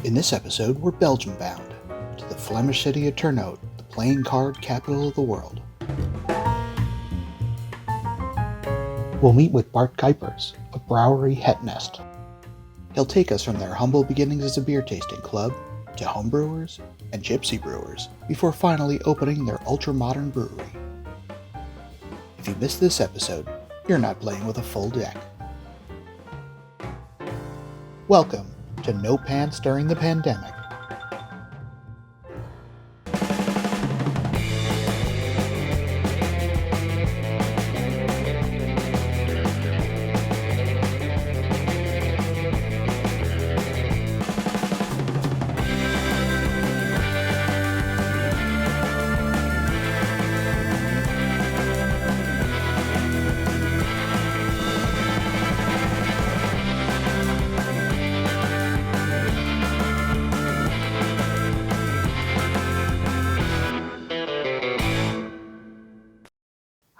In this episode, we're Belgium bound, to the Flemish city of Turnhout, the playing card capital of the world. We'll meet with Bart Cuypers of Brouwerij Het Nest. He'll take us from their humble beginnings as a beer tasting club to homebrewers and gypsy brewers before finally opening their ultra-modern brewery. If you missed this episode, you're not playing with a full deck. Welcome to No Pants During the Pandemic.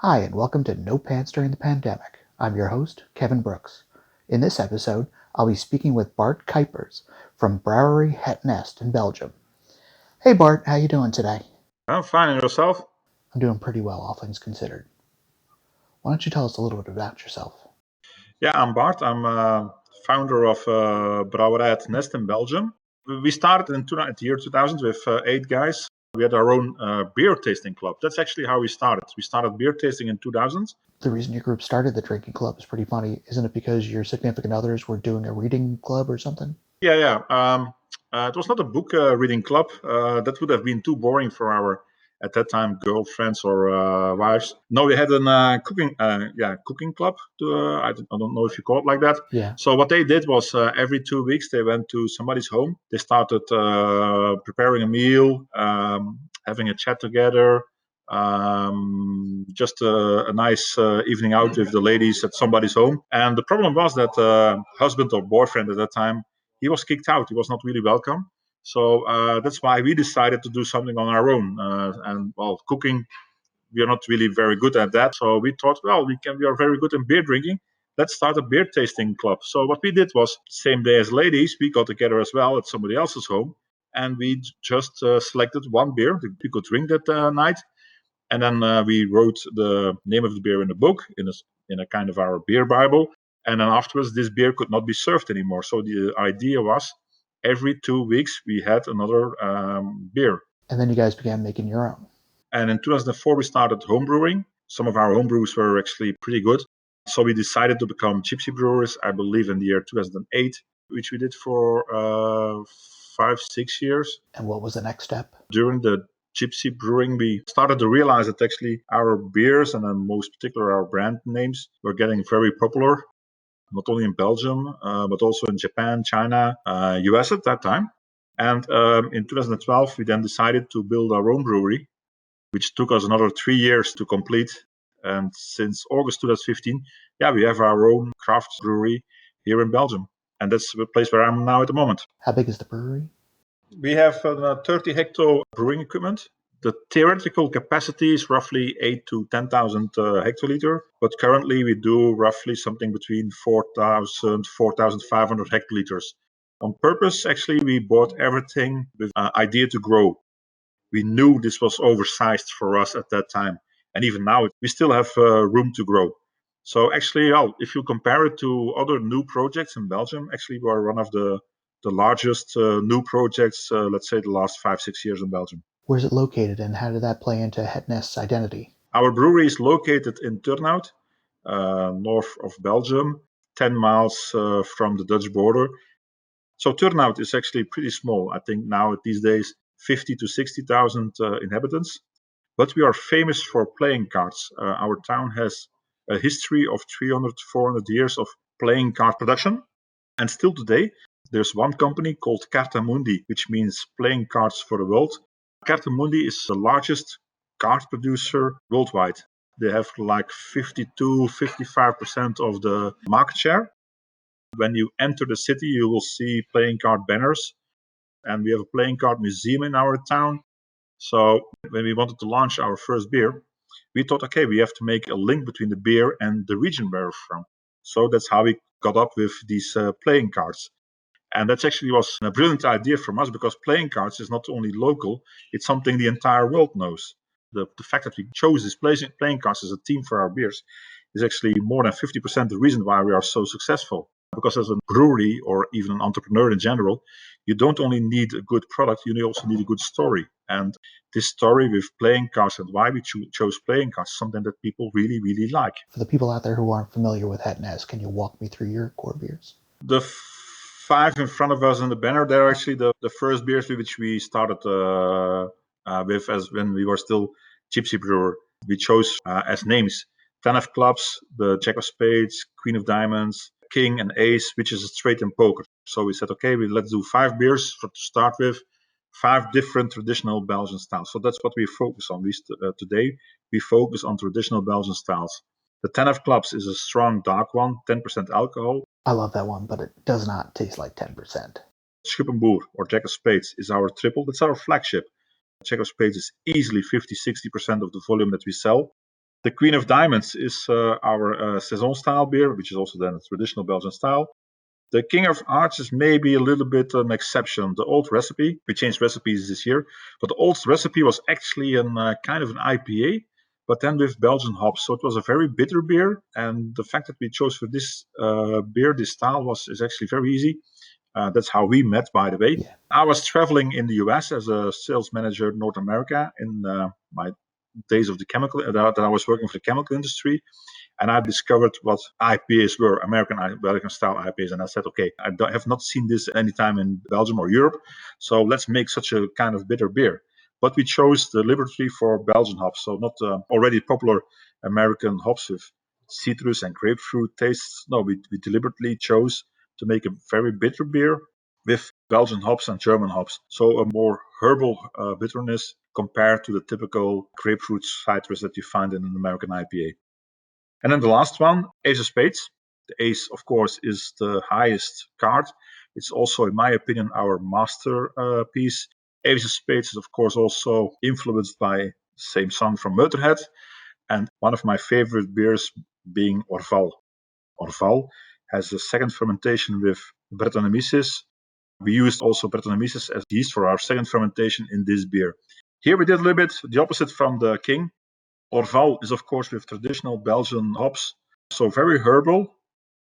Hi, and welcome to No Pants During the Pandemic. I'm your host, Kevin Brooks. In this episode, I'll be speaking with Bart Cuypers from Brouwerij Het Nest in Belgium. Hey Bart, how you doing today? I'm fine, and yourself? I'm doing pretty well, all things considered. Why don't you tell us a little bit about yourself? Yeah, I'm Bart. I'm founder of Brouwerij Het Nest in Belgium. We started in the year 2000 with 8 guys. We had our own beer tasting club. That's actually how we started. We started beer tasting in 2000. The reason your group started the drinking club is pretty funny. Isn't it because your significant others were doing a reading club or something? Yeah. It was not a book reading club. That would have been too boring for our, at that time, girlfriends or wives. No, we had a cooking club. I don't know if you call it like that. Yeah. So what they did was every 2 weeks they went to somebody's home. They started preparing a meal, having a chat together. Just a nice evening out with the ladies at somebody's home. And the problem was that husband or boyfriend at that time, he was kicked out. He was not really welcome. So that's why we decided to do something on our own. Cooking, we are not really very good at that. So we thought, we are very good in beer drinking. Let's start a beer tasting club. So what we did was, same day as ladies, we got together as well at somebody else's home. And we just selected one beer that we could drink that night. And then we wrote the name of the beer in a book, in a kind of our beer Bible. And then afterwards, this beer could not be served anymore. So the idea was, every 2 weeks, we had another beer. And then you guys began making your own. And in 2004, we started homebrewing. Some of our homebrews were actually pretty good. So we decided to become gypsy brewers, I believe, in the year 2008, which we did for 5-6 years. And what was the next step? During the gypsy brewing, we started to realize that actually our beers, and then most particular our brand names, were getting very popular, not only in Belgium, but also in Japan, China, US at that time. And in 2012, we then decided to build our own brewery, which took us another 3 years to complete. And since August 2015, we have our own craft brewery here in Belgium. And that's the place where I'm now at the moment. How big is the brewery? We have 30 hectare brewing equipment. The theoretical capacity is roughly 8,000 to 10,000 hectoliter, but currently we do roughly something between 4,000, 4,500 hectoliters. On purpose, actually, we bought everything with an idea to grow. We knew this was oversized for us at that time, and even now we still have room to grow. So actually, if you compare it to other new projects in Belgium, actually we are one of the largest new projects, let's say the last 5-6 years in Belgium. Where's it located, and how did that play into Het Nest's identity? Our brewery is located in Turnhout, north of Belgium, 10 miles from the Dutch border. So Turnhout is actually pretty small. I think now these days 50 to 60,000 inhabitants. But we are famous for playing cards. Our town has a history of 300, 400 years of playing card production. And still today, there's one company called Carta Mundi, which means playing cards for the world. Carta Mundi is the largest card producer worldwide. They have like 52-55% of the market share. When you enter the city, you will see playing card banners. And we have a playing card museum in our town. So when we wanted to launch our first beer, we thought, okay, we have to make a link between the beer and the region where we're from. So that's how we got up with these playing cards. And that actually was a brilliant idea from us, because playing cards is not only local, it's something the entire world knows. The fact that we chose this playing cards as a theme for our beers is actually more than 50% the reason why we are so successful. Because as a brewery, or even an entrepreneur in general, you don't only need a good product, you also need a good story. And this story with playing cards and why we chose playing cards is something that people really, really like. For the people out there who aren't familiar with Het Nest, can you walk me through your core beers? The 5 in front of us on the banner, they're actually the first beers which we started with as when we were still gypsy brewer. We chose as names 10 of clubs, the Jack of spades, Queen of diamonds, King and Ace, which is a straight and poker. So we said, okay, let's do 5 beers to start with, 5 different traditional Belgian styles. So that's what we focus on. Today we focus on traditional Belgian styles. The 10 of clubs is a strong dark one, 10% alcohol. I love that one, but it does not taste like 10%. Schippenboer, or Jack of spades, is our triple. That's our flagship. Jack of spades is easily 50-60% of the volume that we sell. The Queen of diamonds is our saison style beer, which is also then a traditional Belgian style. The King of hearts is maybe a little bit an exception. The old recipe, we changed recipes this year, but the old recipe was actually kind of an IPA, but then with Belgian hops. So it was a very bitter beer, and the fact that we chose for this beer, this style, is actually very easy. That's how we met, by the way. Yeah. I was traveling in the US as a sales manager in North America in my days of the chemical, that I was working for the chemical industry. And I discovered what IPAs were, American style IPAs. And I said, okay, I have not seen this anytime in Belgium or Europe. So let's make such a kind of bitter beer. But we chose deliberately for Belgian hops. So not already popular American hops with citrus and grapefruit tastes. No, we deliberately chose to make a very bitter beer with Belgian hops and German hops. So a more herbal bitterness compared to the typical grapefruit citrus that you find in an American IPA. And then the last one, Ace of Spades. The Ace, of course, is the highest card. It's also, in my opinion, our masterpiece. Ace of Spades is, of course, also influenced by the same song from Motorhead. And one of my favorite beers being Orval. Orval has a second fermentation with Brettanomyces. We used also Brettanomyces as yeast for our second fermentation in this beer. Here we did a little bit the opposite from the King. Orval is, of course, with traditional Belgian hops, so very herbal.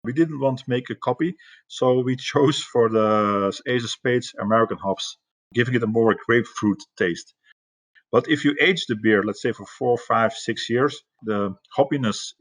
We didn't want to make a copy, so we chose for the Ace of Spades American hops, giving it a more grapefruit taste. But if you age the beer, let's say for 4, 5, 6 years, the hoppiness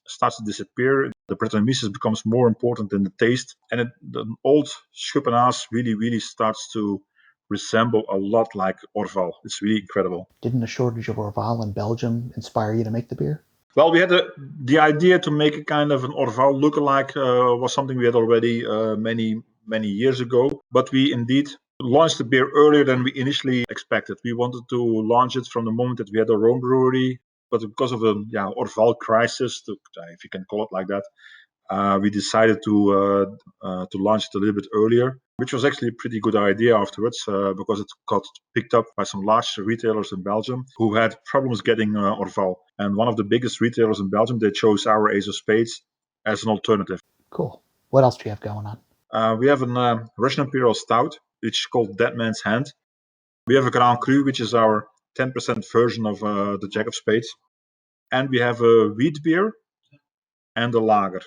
starts to disappear. The Brettanomyces becomes more important in the taste, and the old Schuppenaas really starts to resemble a lot like Orval. It's really incredible. Didn't a shortage of Orval in Belgium inspire you to make the beer? Well, we had the idea to make a kind of an Orval lookalike was something we had already many years ago. But we indeed launched the beer earlier than we initially expected. We wanted to launch it from the moment that we had our own brewery, but because of a Orval crisis, if you can call it like that, we decided to launch it a little bit earlier, which was actually a pretty good idea afterwards because it got picked up by some large retailers in Belgium who had problems getting Orval. And one of the biggest retailers in Belgium, they chose our Ace of Spades as an alternative. Cool. What else do you have going on? We have a Russian Imperial Stout, which is called Dead Man's Hand. We have a Grand Cru, which is our 10% version of the Jack of Spades. And we have a wheat beer and a lager.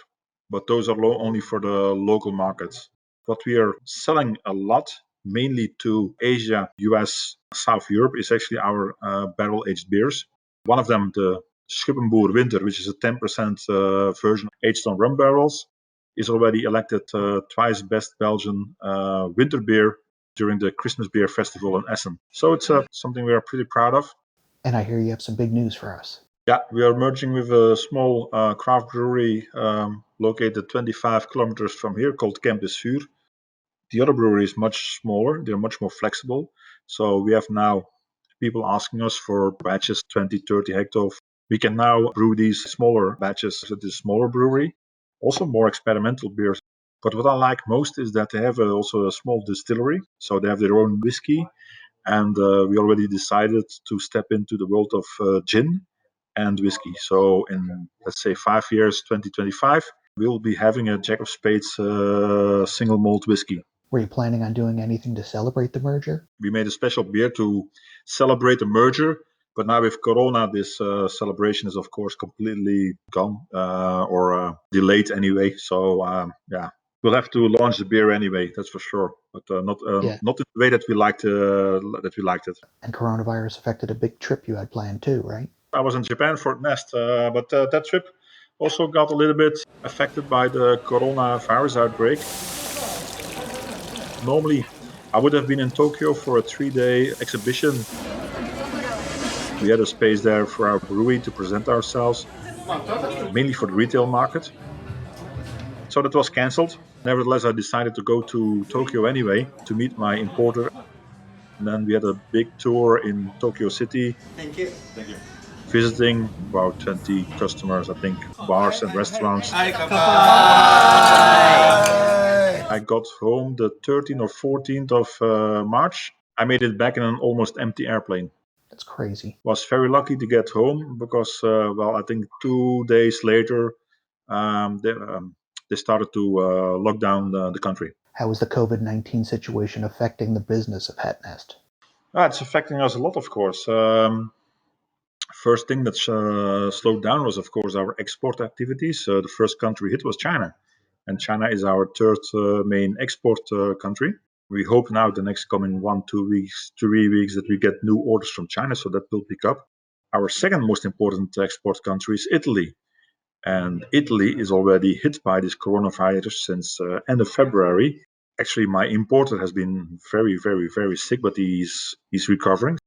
But those are only for the local markets. What we are selling a lot, mainly to Asia, US, South Europe, is actually our barrel-aged beers. One of them, the Schippenboer Winter, which is a 10% version aged on rum barrels, is already elected twice best Belgian winter beer during the Christmas Beer Festival in Essen. So it's something we are pretty proud of. And I hear you have some big news for us. Yeah, we are merging with a small craft brewery located 25 kilometers from here called Campus Vuur. The other brewery is much smaller. They're much more flexible. So we have now people asking us for batches 20, 30 hectoliter. We can now brew these smaller batches at this smaller brewery. Also more experimental beers. But what I like most is that they have also a small distillery. So they have their own whiskey. And we already decided to step into the world of gin and whiskey. So in, let's say, 5 years, 2025, we'll be having a Jack of Spades single malt whiskey. Were you planning on doing anything to celebrate the merger? We made a special beer to celebrate the merger, but now with Corona, this celebration is of course completely gone or delayed anyway. So yeah, we'll have to launch the beer anyway. That's for sure, but not Yeah. not in the way that we liked it. And coronavirus affected a big trip you had planned too, right? I was in Japan for Nest, but that trip also got a little bit affected by the coronavirus outbreak. Normally, I would have been in Tokyo for a 3-day exhibition. We had a space there for our brewery to present ourselves, mainly for the retail market. So that was cancelled. Nevertheless, I decided to go to Tokyo anyway to meet my importer. And then we had a big tour in Tokyo City. Thank you. Visiting about 20 customers, I think, bars and restaurants. I got home the 13th or 14th of March. I made it back in an almost empty airplane. That's crazy. Was very lucky to get home because, I think 2 days later, they started to lock down the country. How is the COVID-19 situation affecting the business of Het Nest? It's affecting us a lot, of course. First thing that slowed down was, of course, our export activities. The first country hit was China. And China is our third main export country. We hope now the next coming 1, 2 weeks, 3 weeks that we get new orders from China, so that will pick up. Our second most important export country is Italy. And Italy is already hit by this coronavirus since end of February. Actually, my importer has been very, very, very sick, but he's recovering.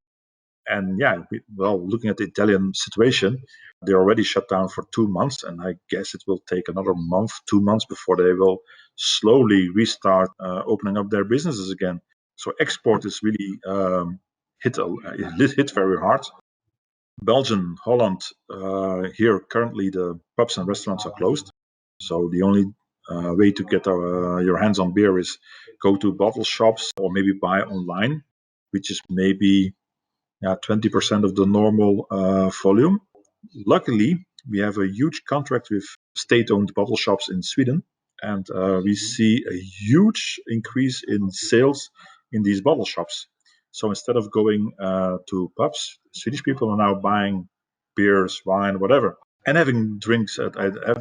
And yeah, looking at the Italian situation, they're already shut down for 2 months, and I guess it will take another month, 2 months before they will slowly restart opening up their businesses again. So export is really hit very hard. Belgium, Holland, here currently the pubs and restaurants are closed. So the only way to get your hands on beer is go to bottle shops or maybe buy online, which is maybe 20% of the normal volume. Luckily, we have a huge contract with state-owned bottle shops in Sweden, and we see a huge increase in sales in these bottle shops. So instead of going to pubs, Swedish people are now buying beers, wine, whatever, and having drinks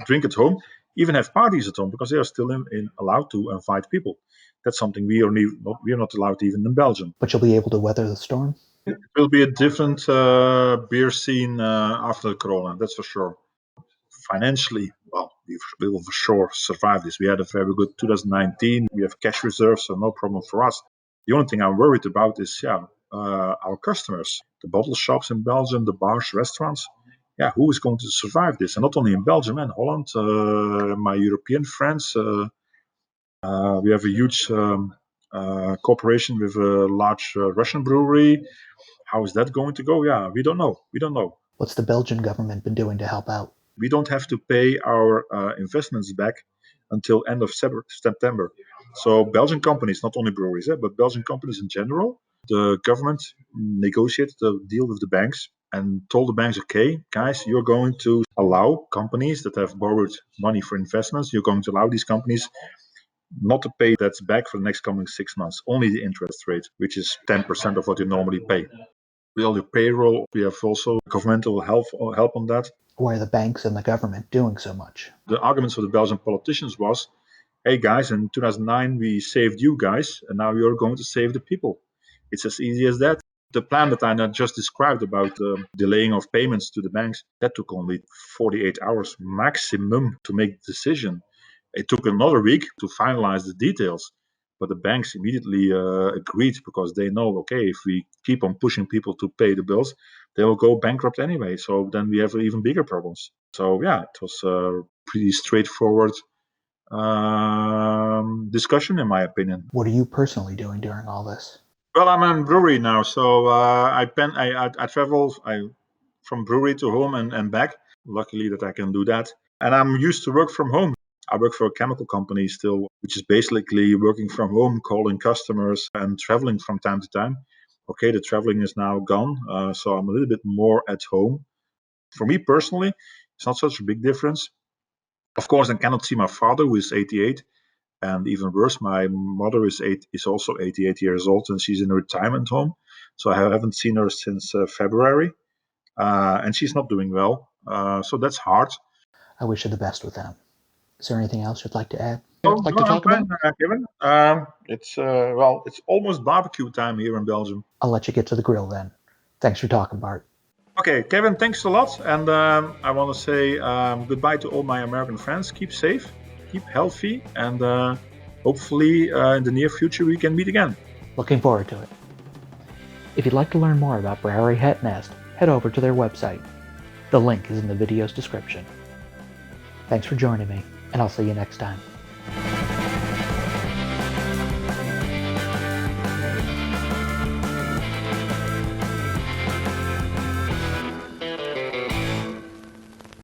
drink at home, even have parties at home because they are still allowed to invite people. That's something we are not allowed even in Belgium. But you'll be able to weather the storm? It will be a different beer scene after Corona, that's for sure. Financially, we will for sure survive this. We had a very good 2019. We have cash reserves, so no problem for us. The only thing I'm worried about is, our customers, the bottle shops in Belgium, the bars, restaurants. Yeah, who is going to survive this? And not only in Belgium and Holland, my European friends. We have a huge cooperation with a large Russian brewery. How is that going to go? Yeah, we don't know. What's the Belgian government been doing to help out? We don't have to pay our investments back until end of September. So Belgian companies, not only breweries, but Belgian companies in general, the government negotiated a deal with the banks and told the banks, okay, guys, you're going to allow companies that have borrowed money for investments, you're going to allow these companies not to pay that back for the next coming 6 months, only the interest rate, which is 10% of what you normally pay. We all do payroll. We have also governmental help on that. Why are the banks and the government doing so much? The arguments of the Belgian politicians was, hey guys, in 2009 we saved you guys, and now you're going to save the people. It's as easy as that. The plan that I just described about the delaying of payments to the banks, that took only 48 hours maximum to make the decision. It took another week to finalize the details. But the banks immediately agreed because they know, okay, if we keep on pushing people to pay the bills, they will go bankrupt anyway. So then we have even bigger problems. So yeah, it was a pretty straightforward discussion, in my opinion. What are you personally doing during all this? Well, I'm in brewery now, so I travel from brewery to home and back. Luckily that I can do that. And I'm used to work from home. I work for a chemical company still, which is basically working from home, calling customers and traveling from time to time. Okay, the traveling is now gone, so I'm a little bit more at home. For me personally, it's not such a big difference. Of course, I cannot see my father, who is 88. And even worse, my mother is also 88 years old, and she's in a retirement home. So I haven't seen her since February, and she's not doing well. So that's hard. I wish you the best with them. Is there anything else you'd like to add? Oh, Like no, to I'm talk about? fine, Kevin. It's it's almost barbecue time here in Belgium. I'll let you get to the grill then. Thanks for talking, Bart. Okay, Kevin, thanks a lot. And I want to say goodbye to all my American friends. Keep safe, keep healthy, and hopefully in the near future we can meet again. Looking forward to it. If you'd like to learn more about Brouwerij Het Nest, head over to their website. The link is in the video's description. Thanks for joining me, and I'll see you next time.